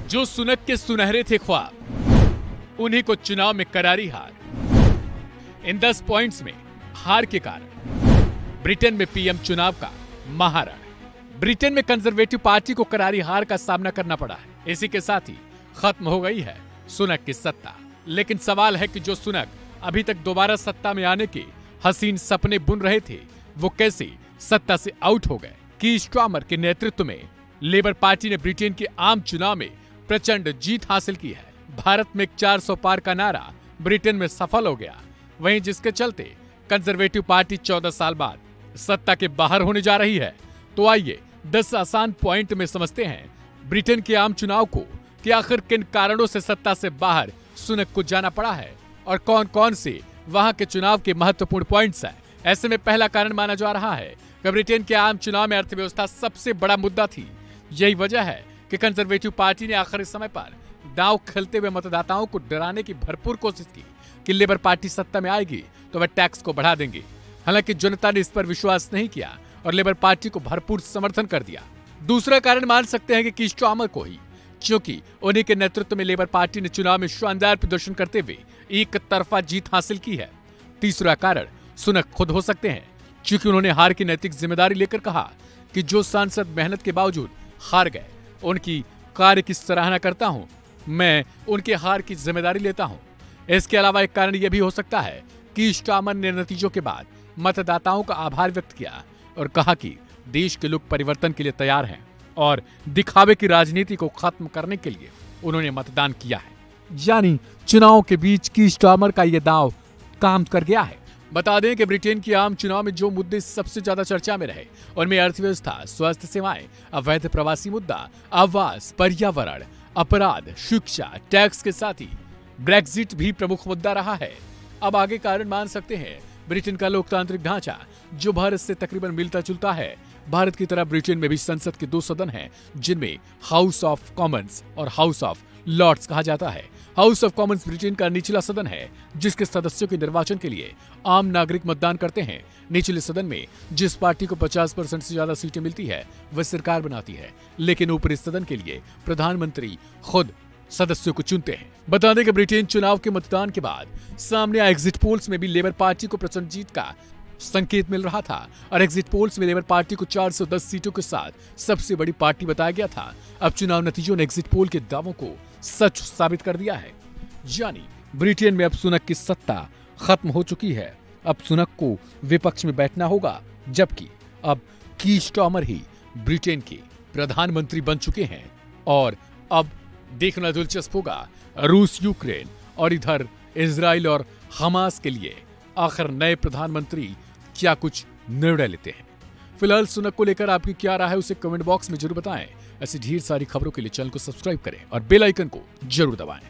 जो सुनक के सुनहरे थे ख्वाब, उन्हीं को चुनाव में करारी हार। इन 10 पॉइंट्स में हार के कारण ब्रिटेन में पीएम चुनाव का महारण। ब्रिटेन में कंजर्वेटिव पार्टी को करारी हार का सामना करना पड़ा है। इसी के साथ ही खत्म हो गई है सुनक की सत्ता। लेकिन सवाल है कि जो सुनक अभी तक दोबारा सत्ता में आने के हसीन सपने बुन रहे थे, वो कैसे सत्ता से आउट हो गए। कीर स्टारमर के नेतृत्व में लेबर पार्टी ने ब्रिटेन के आम चुनाव में प्रचंड जीत हासिल की है। भारत में 400 पार का नारा ब्रिटेन में सफल हो गया। वहीं जिसके चलते कंजर्वेटिव पार्टी 14 साल बाद सत्ता के बाहर होने जा रही है। तो आइए 10 आसान पॉइंट में समझते हैं ब्रिटेन के आम चुनाव को कि आखिर किन कारणों से सत्ता से बाहर सुनक को जाना पड़ा है और कौन कौन से वहां के चुनाव के महत्वपूर्ण पॉइंट्स हैं। ऐसे में पहला कारण माना जा रहा है कि ब्रिटेन के आम चुनाव में अर्थव्यवस्था सबसे बड़ा मुद्दा थी। यही वजह है कि कंजर्वेटिव पार्टी ने आखिरी समय पर दांव खेलते हुए मतदाताओं को डराने की भरपूर कोशिश की कि लेबर पार्टी सत्ता में आएगी तो वह टैक्स को बढ़ा देंगे। हालांकि जनता ने इस पर विश्वास नहीं किया और लेबर पार्टी को भरपूर समर्थन कर दिया। दूसरा कारण मान सकते हैं कि कीर स्टारमर को ही, क्योंकि उन्हीं के नेतृत्व में लेबर पार्टी ने चुनाव में शानदार प्रदर्शन करते हुए एक तरफा जीत हासिल की है। तीसरा कारण सुनक खुद हो सकते हैं, क्योंकि उन्होंने हार की नैतिक जिम्मेदारी लेकर कहा कि जो सांसद मेहनत के बावजूद हार गए, उनकी कार्य की सराहना करता हूं, मैं उनके हार की जिम्मेदारी लेता हूं। इसके अलावा एक कारण यह भी हो सकता है कि स्टारमर ने नतीजों के बाद मतदाताओं का आभार व्यक्त किया और कहा कि देश के लोग परिवर्तन के लिए तैयार हैं और दिखावे की राजनीति को खत्म करने के लिए उन्होंने मतदान किया है। यानी चुनाव के बीच कीर स्टारमर का यह दांव काम कर गया है। बता दें कि ब्रिटेन के आम चुनाव में जो मुद्दे सबसे ज्यादा चर्चा में रहे उनमें अर्थव्यवस्था, स्वास्थ्य सेवाएं, अवैध प्रवासी मुद्दा, आवास, पर्यावरण, अपराध, शिक्षा, टैक्स के साथ ही ब्रेक्जिट भी प्रमुख मुद्दा रहा है। अब आगे कारण मान सकते हैं ब्रिटेन का लोकतांत्रिक ढांचा, जो भारत से तकरीबन मिलता जुलता है। भारत की तरह ब्रिटेन में भी संसद के 2 सदन हैं, जिनमें हाउस ऑफ कॉमन्स और हाउस ऑफ लॉर्ड्स कहा जाता है। हाउस ऑफ कॉमन्स ब्रिटेन का निचला सदन है, जिसके सदस्यों के निर्वाचन के लिए आम नागरिक मतदान करते हैं। निचले सदन में जिस पार्टी को 50% से ज्यादा सीटें मिलती है, वह सरकार बनाती है, लेकिन ऊपरी सदन के लिए प्रधानमंत्री खुद सदस्यों को चुनते हैं। बता दें कि ब्रिटेन चुनाव के मतदान के बाद सामने आए एग्जिट पोल्स में भी लेबर पार्टी को प्रचंड जीत का संकेत मिल रहा था और एग्जिट पोल्स में लेबर पार्टी को 410 सीटों के साथ सबसे बड़ी पार्टी बताया गया था। अब चुनाव नतीजों ने एग्जिट पोल के दावों को सच साबित कर दिया है। यानी ब्रिटेन में अब सुनक की सत्ता खत्म हो चुकी है। अब सुनक को विपक्ष में बैठना होगा, जबकि अब कीर स्टारमर ही ब्रिटेन के प्रधानमंत्री बन चुके हैं। और अब देखना दिलचस्प होगा रूस, यूक्रेन और इधर इजराइल और हमास के लिए आखिर नए प्रधानमंत्री क्या कुछ निर्णय लेते हैं। फिलहाल सुनक को लेकर आपकी क्या राय है, उसे कमेंट बॉक्स में जरूर बताएं। ऐसी ढेर सारी खबरों के लिए चैनल को सब्सक्राइब करें और बेल आइकन को जरूर दबाएं।